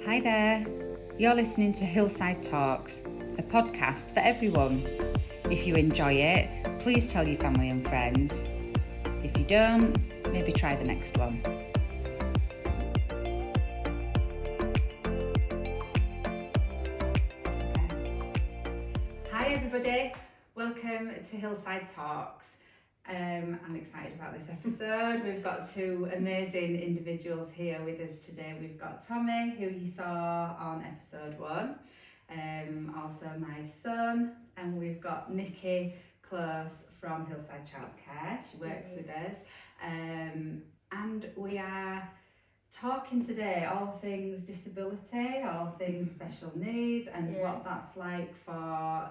Hi there, you're listening to Hillside Talks, a podcast for everyone. If you enjoy it, please tell your family and friends. If you don't, maybe try the next one. Hi everybody, welcome to Hillside Talks. I'm excited about this episode. We've got two amazing individuals here with us today. We've got Tommy, who you saw on episode 1, also my son, and we've got Nikki Close from Hillside Childcare. She works with us, and we are talking today all things disability, all things special needs, and what that's like for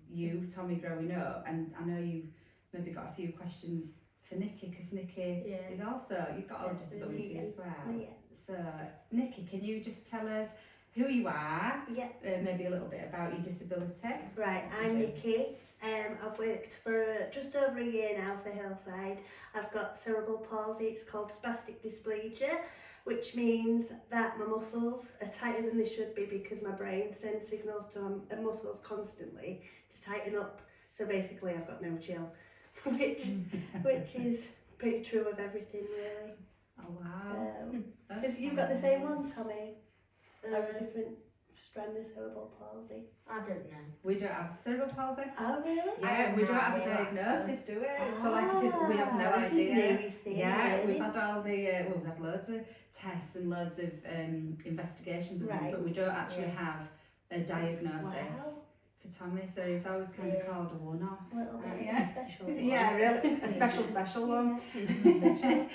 you, Tommy, growing up. And I know you've maybe got a few questions for Nikki, because Nikki is also, you've got a disability as well. So Nikki, can you just tell us who you are, maybe a little bit about your disability? Right, I'm Nikki. I've worked for just over a year now for Hillside. I've got cerebral palsy. It's called spastic dysplasia, which means that my muscles are tighter than they should be because my brain sends signals to my muscles constantly to tighten up. So basically I've got no chill, which is pretty true of everything really. Oh wow. Have you got the same one, Tommy? Or a different strand of cerebral palsy? I don't know. We don't have cerebral palsy. Oh really? Yeah, we don't have a diagnosis, do we? So like I said, we have no idea. Yeah, we've had all the, we've had loads of tests and loads of investigations and things, but we don't actually have a diagnosis for Tommy, so he's always kind of called a one-off. A little bit special one. Yeah, really, a special one. Special.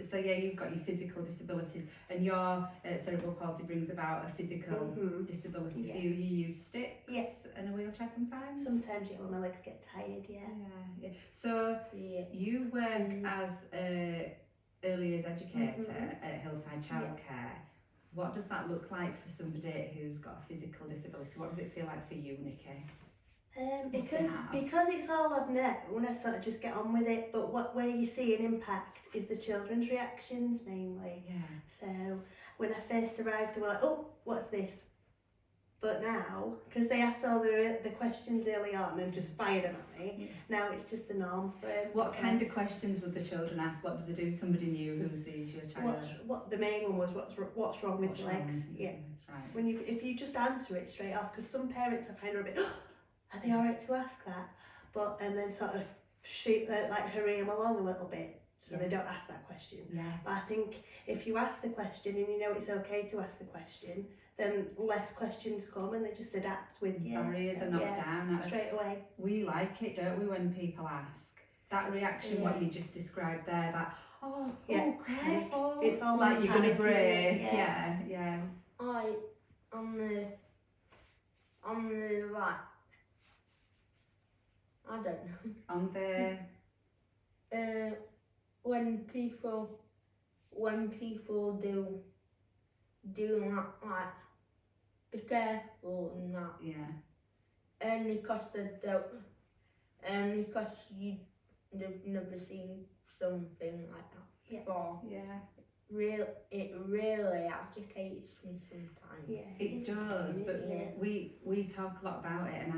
So yeah, you've got your physical disabilities, and your cerebral palsy brings about a physical disability for you. You use sticks and a wheelchair sometimes? Sometimes, when my legs get tired, So you work as a early years educator at Hillside Childcare. What does that look like for somebody who's got a physical disability? What does it feel like for you, Nikki? Because it's all I've known, I sort of just get on with it. But where you see an impact is the children's reactions mainly. Yeah. So when I first arrived, they were like, "Oh, what's this?" But now, because they asked all the questions early on and just fired them at me, now it's just the norm for them. What kind of questions would the children ask? What do they do? Somebody new who sees your child? What the main one was, what's wrong with your legs? Right. When if you just answer it straight off, because some parents I find are a bit, are they alright to ask that? But and then sort of hurry them along a little bit so they don't ask that question. Yeah. But I think if you ask the question and you know it's okay to ask the question, then less questions come and they just adapt with you. Barriers are knocked down straight away. We like it, don't we, when people ask? That reaction, what you just described there, that careful. It's all like you're gonna break. Yeah. On the like, I don't know. On the when people do like be careful and that. Yeah. Only because you've never seen something like that before. Yeah. It really agitates me sometimes. Yeah. It does, but we talk a lot about it, and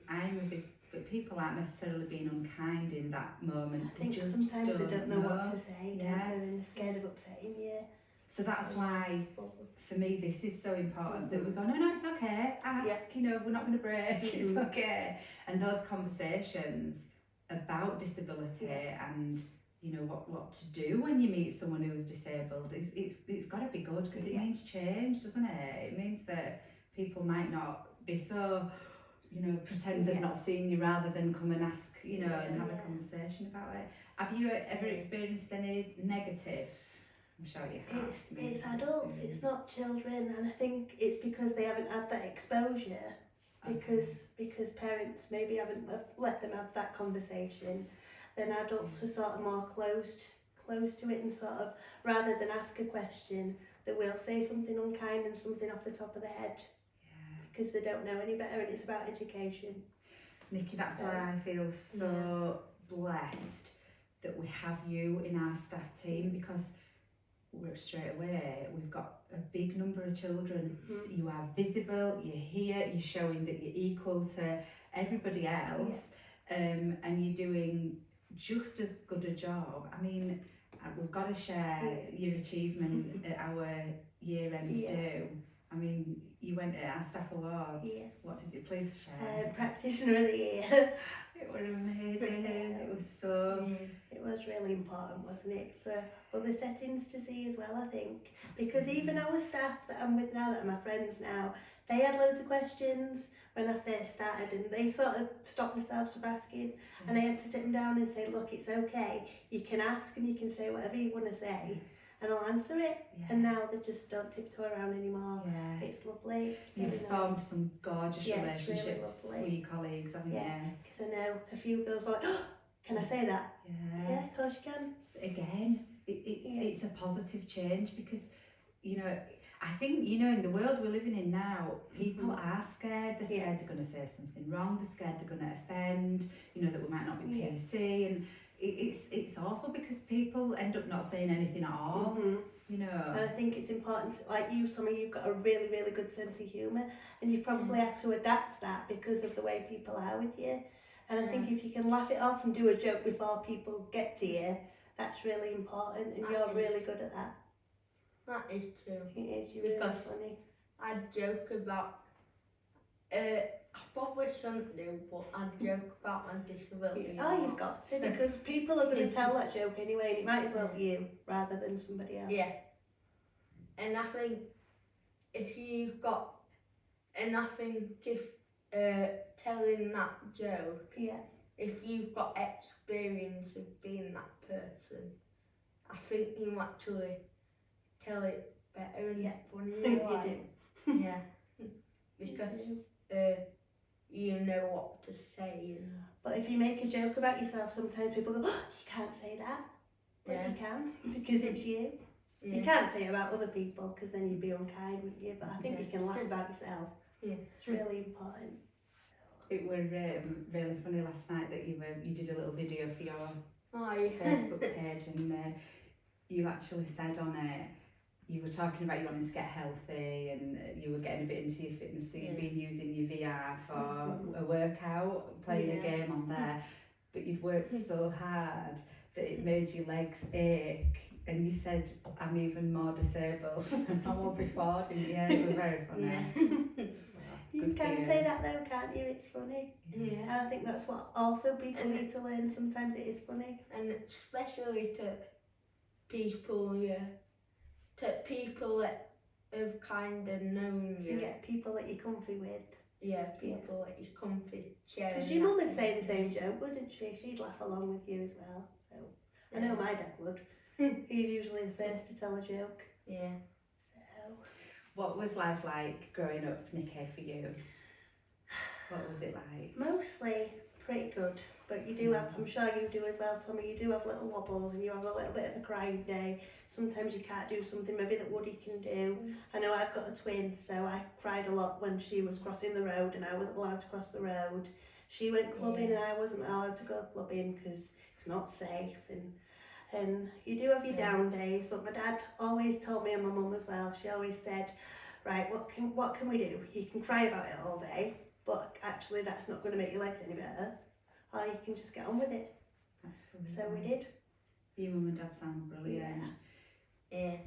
I'm a big. But people aren't necessarily being unkind in that moment. I think just sometimes they don't know what to say. Yeah. And they're scared of upsetting you. So that's why, for me, this is so important that we go, no, it's okay, ask, we're not going to break, it's okay. And those conversations about disability and, what to do when you meet someone who's disabled, it's got to be good, because it means change, doesn't it? It means that people might not be so, pretend they've not seen you rather than come and ask, and have a conversation about it. Have you ever experienced any negative? I'm sure you have. It's adults, it's not children, and I think it's because they haven't had that exposure, because parents maybe haven't let them have that conversation. Then adults are sort of more close to it, and sort of, rather than ask a question, they will say something unkind and something off the top of their head. Because they don't know any better, and it's about education. Nikki, that's why I feel so blessed that we have you in our staff team, because straight away, we've got a big number of children. You are visible, you're here, you're showing that you're equal to everybody else, and you're doing just as good a job. I mean, we've got to share your achievement at our year end do. I mean, you went at our staff awards. What did you please share? Practitioner of the Year. It was amazing. It was so. It was really important, wasn't it, for other settings to see as well, I think. Because even our staff that I'm with now, that are my friends now, they had loads of questions when I first started, and they sort of stopped themselves from asking, and I had to sit them down and say, look, it's okay, you can ask and you can say whatever you want to say, and I'll answer it. And now they just don't tiptoe around anymore. It's lovely. It's really You've formed some gorgeous relationships really with your colleagues, haven't you? Because I know a few girls were like, oh, can I say that? Yeah, of course you can. Again, it's a positive change, because, you know, I think, you know, in the world we're living in now, people are scared. They're scared they're going to say something wrong. They're scared they're going to offend, you know, that we might not be PC. And it's awful, because people end up not saying anything at all, you know. And I think it's important, like you, Tommy, you've got a really, really good sense of humour, and you probably had to adapt that because of the way people are with you. And I think if you can laugh it off and do a joke before people get to you, that's really important, and you're really good at that. That is true. It is, you're really funny. I joke about, I probably shouldn't do, but I joke about my disability. Oh, you've got to, because people are going to tell that joke anyway, and it might as well be you rather than somebody else. Yeah. And I think if you've got, and I think if telling that joke, if you've got experience of being that person, I think you actually tell it better and funnier. You do. Yeah. Because you know what to say. But if you make a joke about yourself, sometimes people go, oh, you can't say that. But you can, because it's you. You can't say it about other people, because then you'd be unkind, wouldn't you? But I think you can laugh about yourself. It's really important. It was really funny last night that you did a little video for your Facebook page, and you actually said on it, you were talking about you wanting to get healthy, and you were getting a bit into your fitness, so you've been using your VR for a workout, playing a game on there, but you'd worked so hard that it made your legs ache, and you said, I'm even more disabled than I was before, didn't you? It was very funny. You can say that though, can't you? It's funny. And I think that's what also people need to learn. Sometimes it is funny. And especially to people, to people that have kind of known you. Yeah, people that you're comfy with. Yeah, people that you're comfy sharing. Because your mum would say the same joke, wouldn't she? She'd laugh along with you as well. So I know my dad would. He's usually the first to tell a joke. Yeah. So. What was life like growing up, Nikki, for you? What was it like? Mostly pretty good, but you do have, I'm sure you do as well, Tommy, you do have little wobbles and you have a little bit of a crying day. Sometimes you can't do something maybe that Woody can do. I know I've got a twin, so I cried a lot when she was crossing the road and I wasn't allowed to cross the road. She went clubbing and I wasn't allowed to go clubbing because it's not safe, and you do have your down days, but my dad always told me, and my mum as well, she always said, right, what can we do? You can cry about it all day, but actually that's not going to make your legs any better, or you can just get on with it. Absolutely. So we did. Your mum and dad sound brilliant. Yeah.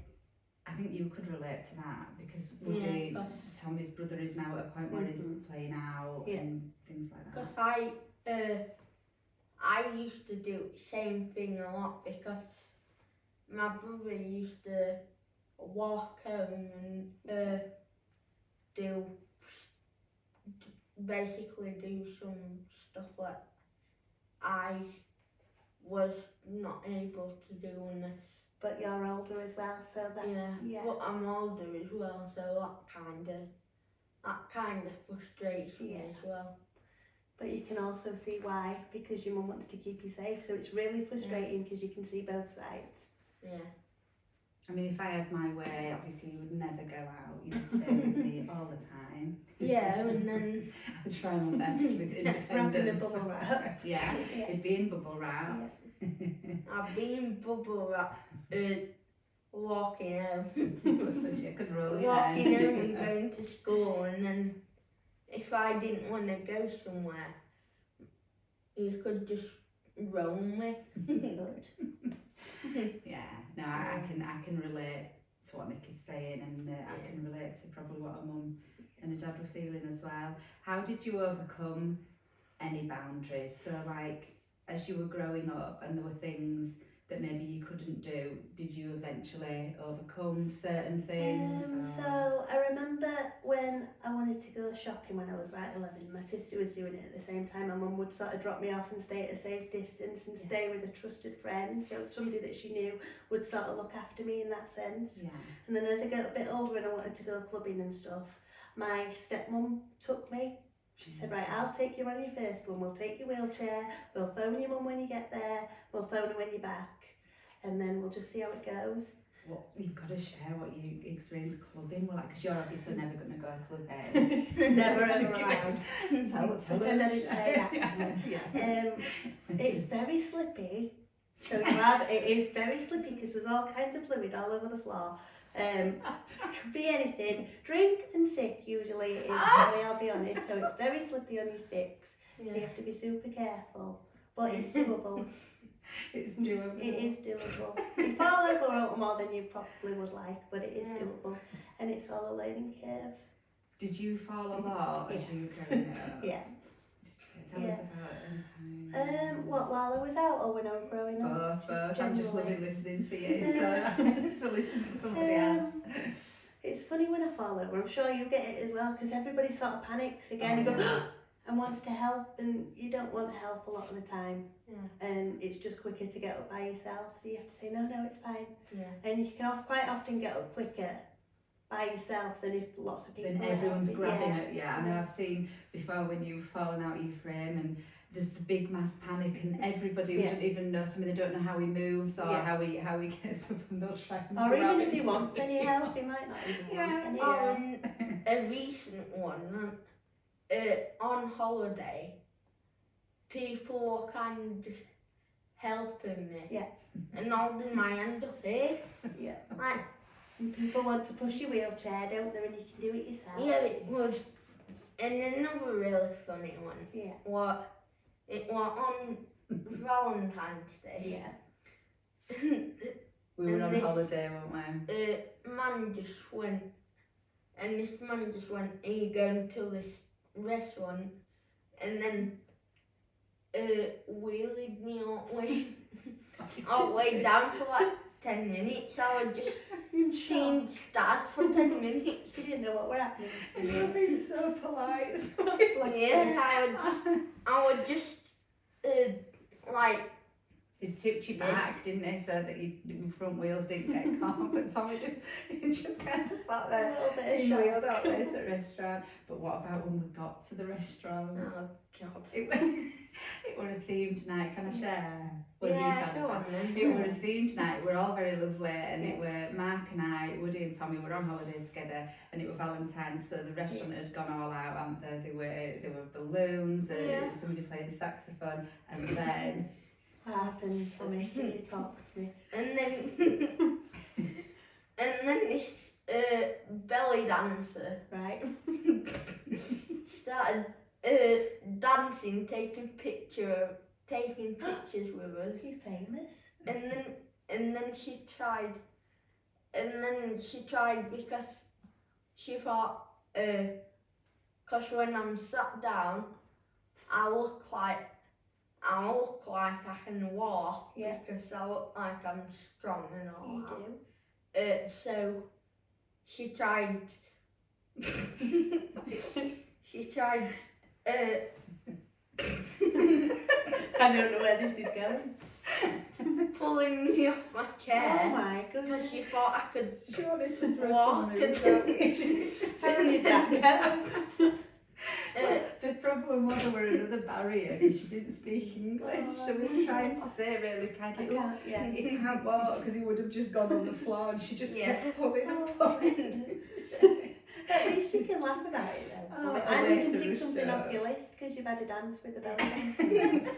I think you could relate to that, because Woody, Tommy's brother, is now at a point where he's playing out and things like that. Because I used to do the same thing a lot, because my brother used to walk home and basically do some stuff that I was not able to do in this. But you're older as well, so that But I'm older as well, so that kind of frustrates me as well. But you can also see why, because your mum wants to keep you safe, so it's really frustrating because you can see both sides. Yeah. I mean, if I had my way, obviously you would never go out, you'd stay with me all the time. Yeah, and then I'd try my best with independence. Wrapped in a bubble wrap. Yeah, it'd be in bubble wrap. I've been in bubble wrap walking home. I could roll your Walking hair. home and going to school, and then if I didn't want to go somewhere, you could just roll me. Good. Yeah, no, I can relate to what Nikki's saying, and I can relate to probably what her mum and her dad were feeling as well. How did you overcome any boundaries? So like, as you were growing up and there were things that maybe you couldn't do, did you eventually overcome certain things? So I remember when I wanted to go shopping when I was about 11, my sister was doing it at the same time. My mum would sort of drop me off and stay at a safe distance and stay with a trusted friend, so somebody that she knew would sort of look after me in that sense. Yeah. And then as I got a bit older and I wanted to go clubbing and stuff, my stepmum took me. She said, right, I'll take you on your first one, we'll take your wheelchair, we'll phone your mum when you get there, we'll phone her when you're back, and then we'll just see how it goes. What you've got to share what you experienced clubbing were like, because you're obviously never going to go clubbing. Never ever allowed. Tell Pretend I didn't say that. Yeah. It's very slippy, so it is very slippy because there's all kinds of fluid all over the floor. It could be anything. Drink and sick usually it is, I'll be honest, so it's very slippy on your sticks, so you have to be super careful, but it's doable. It's doable. It is doable. You fall over a little more than you probably would like, but it is doable, and it's all a learning curve. Did you fall a lot as you were growing up? Yeah. Tell us about any time. What, while I was out or when I was growing up? Both. I'm just generally. loving listening to you, so listen to somebody else. It's funny when I fall over. I'm sure you get it as well, because everybody sort of panics again and goes and wants to help, and you don't want help a lot of the time. Yeah. And it's just quicker to get up by yourself, so you have to say no, it's fine. Yeah. And you can quite often get up quicker by yourself than if lots of people Then are everyone's helping. grabbing it. Yeah, I know I've seen before when you've fallen out of your frame and there's the big mass panic and everybody who doesn't even know, they don't know how he moves or how he gets up, and they'll try and Or grab even if he it. wants any help, he might not even want any. A recent one, on holiday, people were kind of just helping me. Yeah. And holding my hand up here. Yeah. Like, And people want to push your wheelchair, don't they, and you can do it yourself. yeah, it was. And another really funny one. Yeah. It was on Valentine's Day. Yeah. We were and on this- holiday, weren't we? Man just went, and this man just went, are you going to this restaurant? And then wheelied me all the way down for like 10 minutes. I was just seeing stars for 10 minutes. You didn't know what were happening. You're being so polite. Yeah, I was just like, It tipped you back, didn't it, so that your front wheels didn't get caught, but Tommy just kind of sat A there little bit of being wheeled shock. out there to the restaurant. But what about when we got to the restaurant? oh God. It were a themed night, can I share? Well, you Yeah, can go as on well. then. It were a themed night, we're all very lovely, and it were Mark and I, Woody and Tommy were on holiday together, and it were Valentine's, so the restaurant had gone all out, and there were balloons, and somebody played the saxophone, and then What happened to me? You talk to me. And then this belly dancer Right. started dancing, taking pictures with us. You famous? And then she tried because she thought, because when I'm sat down, I look like I can walk, because I look like I'm strong and all You that. do. So she tried. I don't know where this is going. Pulling me off my Oh chair my because goodness. she thought I could. she wanted to throw Walk some moves and- at me. How did that go? The problem was there were another barrier because she didn't speak English, so we were trying to say really kind I of, can't, yeah. he can't walk because he would have just gone on the floor, and she just Yeah. kept pulling and pulling. At least you can laugh about it though. Oh, and a you way can to tick something restore. off your list because you've had a dance with the belly dancer.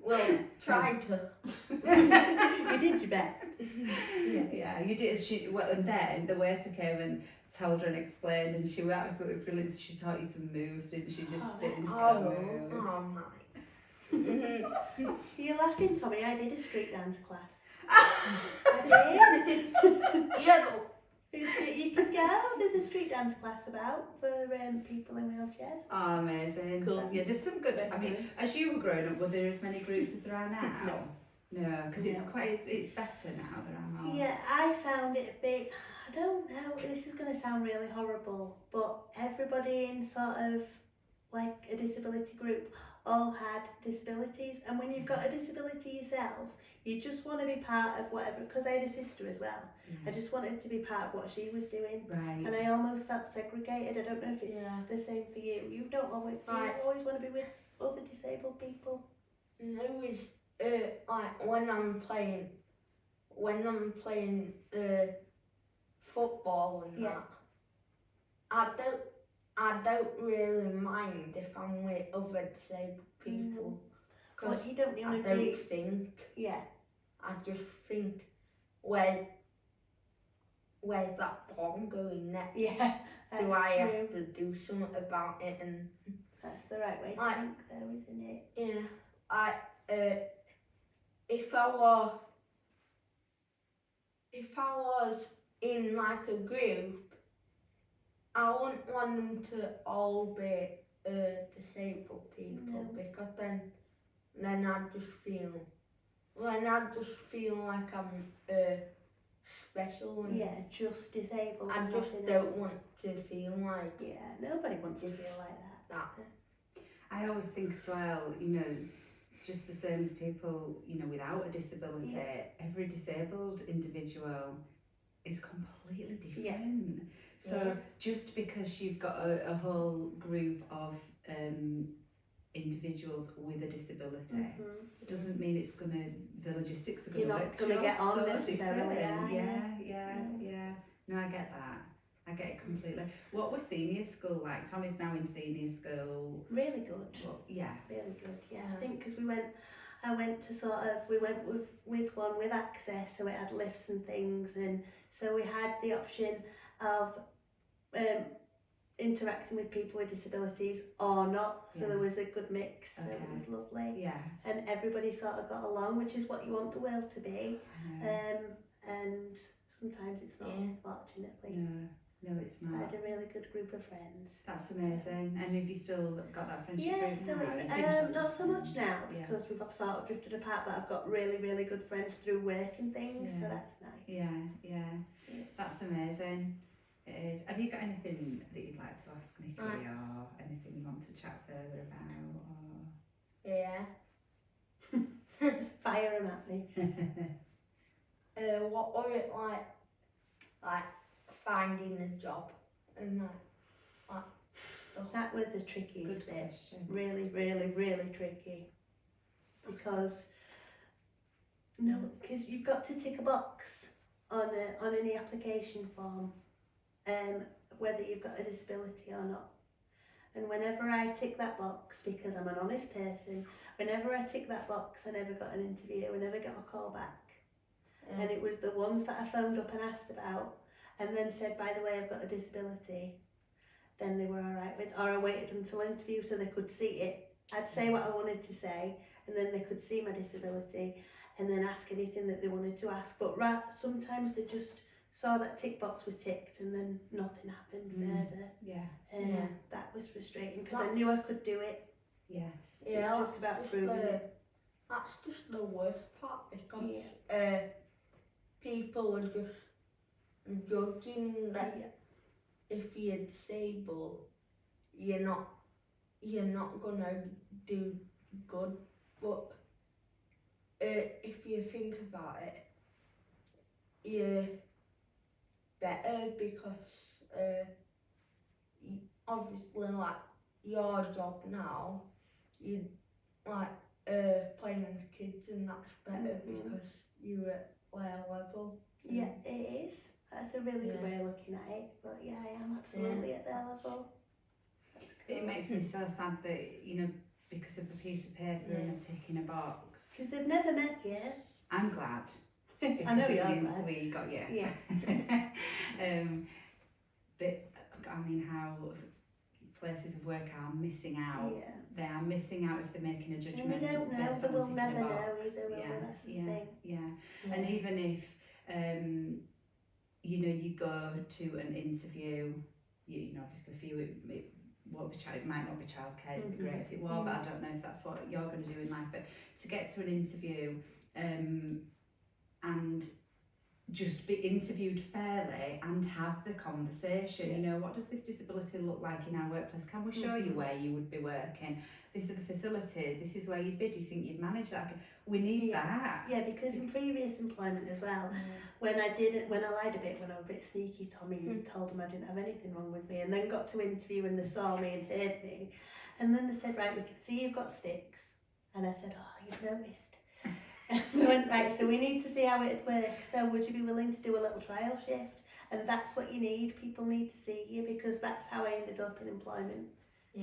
Well, tried to. You did your best. Yeah, you did. And then the waiter came and told her and explained, and she was absolutely brilliant. She taught you some moves, didn't she? Just sitting moves. Oh my. You're laughing, Tommy. I did a street dance class. I did. Yeah, but You can go. There's a street dance class about for people in wheelchairs. Oh, amazing. Cool. Yeah, there's some good. I mean, as you were growing up, were there as many groups as there are now? No, because it's better now. There are more. Yeah, I found it a bit. I don't know. This is going to sound really horrible, but everybody in sort of like a disability group all had disabilities, and when you've got a disability yourself, you just want to be part of whatever. Because I had a sister as well. I just wanted to be part of what she was doing. Right. And I almost felt segregated. I don't know if it's the same for you. You don't always, you always want to be with other disabled people. no, it's like when I'm playing football and that, I don't really mind if I'm with other disabled people. Well, you don't I want to don't be. think. Yeah. I just think, where's that ball going next? Yeah. That's Do I true. have to do something about it? And That's the right way to think, though, isn't it? yeah, if I was in like a group, I wouldn't want them to all be disabled people, because then I'd just feel like I'm special, and just disabled. I and just nothing don't else. want to feel like Nobody wants to feel like that. I always think as well, just the same as people, without a disability, every disabled individual is completely different. So just because you've got a whole group of individuals with a disability doesn't mean the logistics are going to work. You're not going to get on necessarily. Yeah. No, I get that. I get it completely. What was senior school like? Tommy's now in senior school. Really good. Well, Really good. Yeah, I think because we went with one with access, so it had lifts and things, and so we had the option of interacting with people with disabilities or not. So there was a good mix. So it was lovely. Yeah. And everybody sort of got along, which is what you want the world to be. And sometimes it's not, unfortunately. No, it's not. I had a really good group of friends. That's amazing. And have you still got that friendship Yeah, group still. now? Not so much now because we've sort of drifted apart. But I've got really, really good friends through work and things, so that's nice. Yeah. That's amazing. It is. Have you got anything that you'd like to ask Nikki, or anything you want to chat further about? Or... Yeah. Just fire them at me. What were it like finding a job and like That was the trickiest bit. Question. Really, really, really tricky. Because you've got to tick a box on any application form, whether you've got a disability or not. And whenever I tick that box, because I'm an honest person, whenever I tick that box, I never got an interview, I never got a call back. And it was the ones that I phoned up and asked about, and then said, by the way, I've got a disability, then they were alright with, or I waited until interview so they could see it. I'd say what I wanted to say, and then they could see my disability, and then ask anything that they wanted to ask. But sometimes they just saw that tick box was ticked, and then nothing happened further. That was frustrating, because I knew I could do it. Yes. It's just about proving it. That's just the worst part, because people are just judging that if you're disabled, you're not gonna do good. But if you think about it, you're better, because obviously, like your job now, you like playing with kids, and that's better because you're at their level. Yeah, it is. That's a really good way of looking at it. But yeah, I am absolutely at their level. It makes me so sad that, because of a piece of paper and a tick in a box. Because they've never met you. I'm glad. because I know it you're means glad. we got you. Yeah. But I mean, how places of work are missing out. Yeah. They are missing out if they're making a And judgment they don't know, based they on will ticking never a know box. either, will Yeah, they? That's the yeah, thing. yeah. And even if you know, you go to an interview, you know, obviously for you it won't be it might not be childcare. It'd be great if it were, but I don't know if that's what you're going to do in life. But to get to an interview and just be interviewed fairly and have the conversation. You know, what does this disability look like in our workplace? Can we show you where you would be working? These are the facilities. This is where you'd be. Do you think you'd manage that? We need that. Yeah, because in previous employment as well, when I lied a bit, when I was a bit sneaky, Tommy told them I didn't have anything wrong with me, and then got to interview and they saw me and heard me, and then they said, right, we can see you've got sticks, and I said, oh, you've noticed. And they went, right, so we need to see how it'd work, so would you be willing to do a little trial shift? And that's what you need. People need to see you, because that's how I ended up in employment.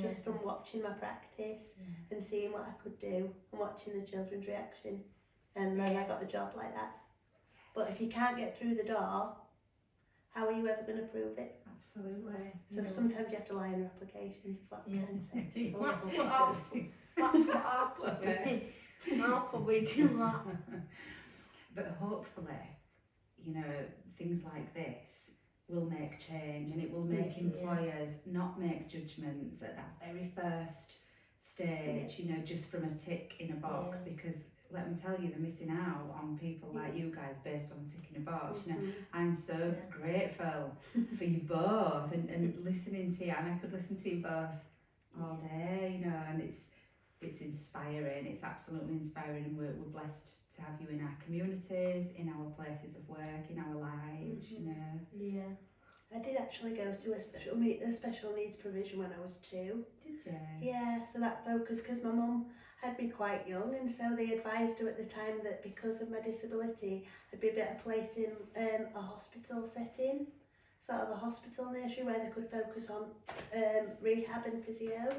Just from watching my practice and seeing what I could do and watching the children's reaction, and then I got a job like that. But if you can't get through the door, how are you ever going to prove it? Absolutely. So sometimes you have to lie in your applications, is what I'm trying to say. Just a little bit. I'll probably do that. But hopefully, you know, things like this will make change, and it will make employers not make judgments at that very first stage, you know, just from a tick in a box, because let me tell you, they're missing out on people like you guys based on ticking a box. You know, I'm so grateful for you both, and listening to you. I mean, I could listen to you both all day, you know, and it's inspiring. It's absolutely inspiring, and we're blessed to have you in our communities, in our places of work, in our lives, you know. Yeah. I did actually go to a special needs provision when I was 2. Did you? Yeah, so that focus, because my mum had me quite young, and so they advised her at the time that because of my disability I'd be better placed in a hospital setting, sort of a hospital nursery where they could focus on rehab and physio.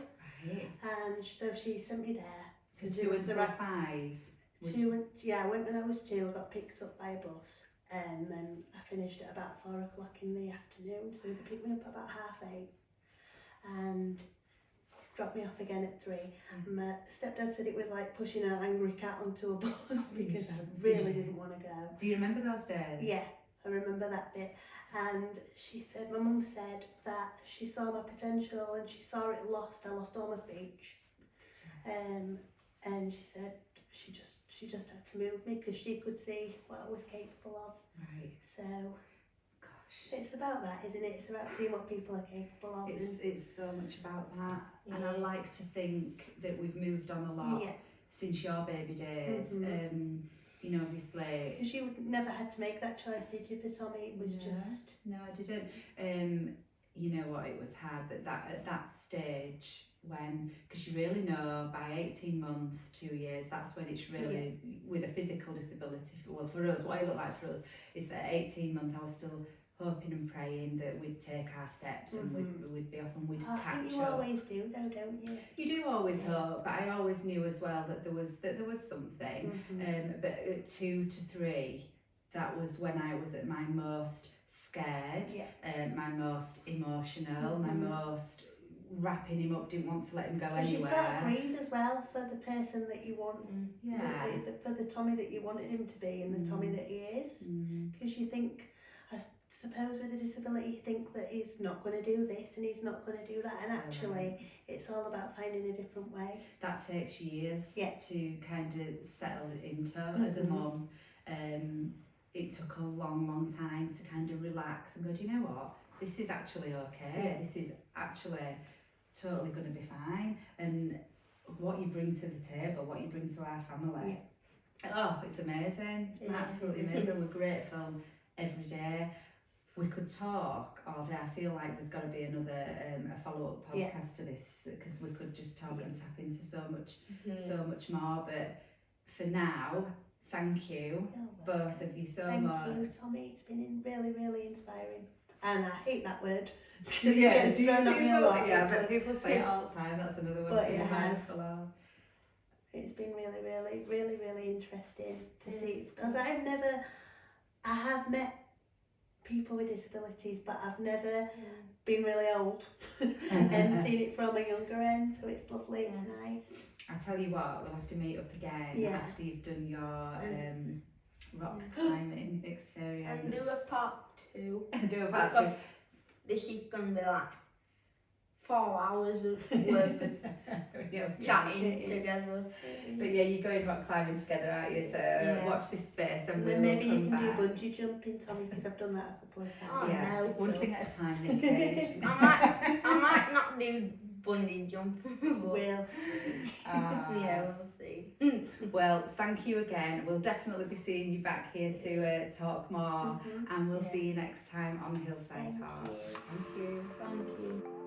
Right. And so she sent me there. So 2 until 5? I went when I was 2, I got picked up by a bus, and then I finished at about 4 o'clock in the afternoon, so they picked me up about 8:30 and dropped me off again at 3. And my stepdad said it was like pushing an angry cat onto a bus because I really didn't want to go. Do you remember those days? Yeah, I remember that bit. And she said, my mum said that she saw my potential and she saw it lost. I lost all my speech. And she said she just had to move me because she could see what I was capable of. Right. So, gosh, it's about that, isn't it? It's about seeing what people are capable of. It's so much about that, and I like to think that we've moved on a lot since your baby days. You know, obviously, because you never had to make that choice, did you? For Tommy, it was just no, I didn't. You know what, it was hard at that stage, when, because you really know by 18 months, 2 years, that's when it's really with a physical disability. Well, for us, what it looked like for us is that at 18 months I was still hoping and praying that we'd take our steps and we'd be off and we'd catch I think you up. always do, though, don't you? You do always hope, but I always knew as well that there was something. But at 2 to 3, that was when I was at my most scared, my most emotional, my most wrapping him up, didn't want to let him go anywhere. You sort of grieve as well for the person that you want, for the Tommy that you wanted him to be and the Tommy that he is, because you think, I suppose with a disability, you think that he's not going to do this and he's not going to do that, and actually it's all about finding a different way. That takes years to kind of settle into as a mum. It took a long time to kind of relax and go, do you know what, this is actually okay, this is actually totally going to be fine, and what you bring to the table, what you bring to our family, it's amazing. It's absolutely amazing. We're grateful every day. We could talk all day. I feel like there's got to be another a follow-up podcast to this, because we could just talk and tap into so much more, but for now, thank you, both of you, so much. Thank you, Tommy. It's been really, really inspiring. And I hate that word, because but people say it all the time. That's another one to be mindful of. It's been really, really, really, really interesting to see, because I've never I have met people with disabilities, but I've never been really old and seen it from a younger end, so it's lovely, it's nice. I tell you what, we'll have to meet up again after you've done your rock climbing experience. And do a part 2. Do a part 2. This is gonna be like 4 hours worth of chatting together. But yeah, you're going rock climbing together, aren't you? So watch this space and we'll maybe you can back. do bungee jumping, Tommy, because I've done that a couple of times. Oh, Yeah, no. one thing at a time, Nikki. I might not do bungee jump. We'll Yeah, we'll see. Well, thank you again. We'll definitely be seeing you back here to talk more, and we'll see you next time on the Hillside Talks. Thank you. Thank you.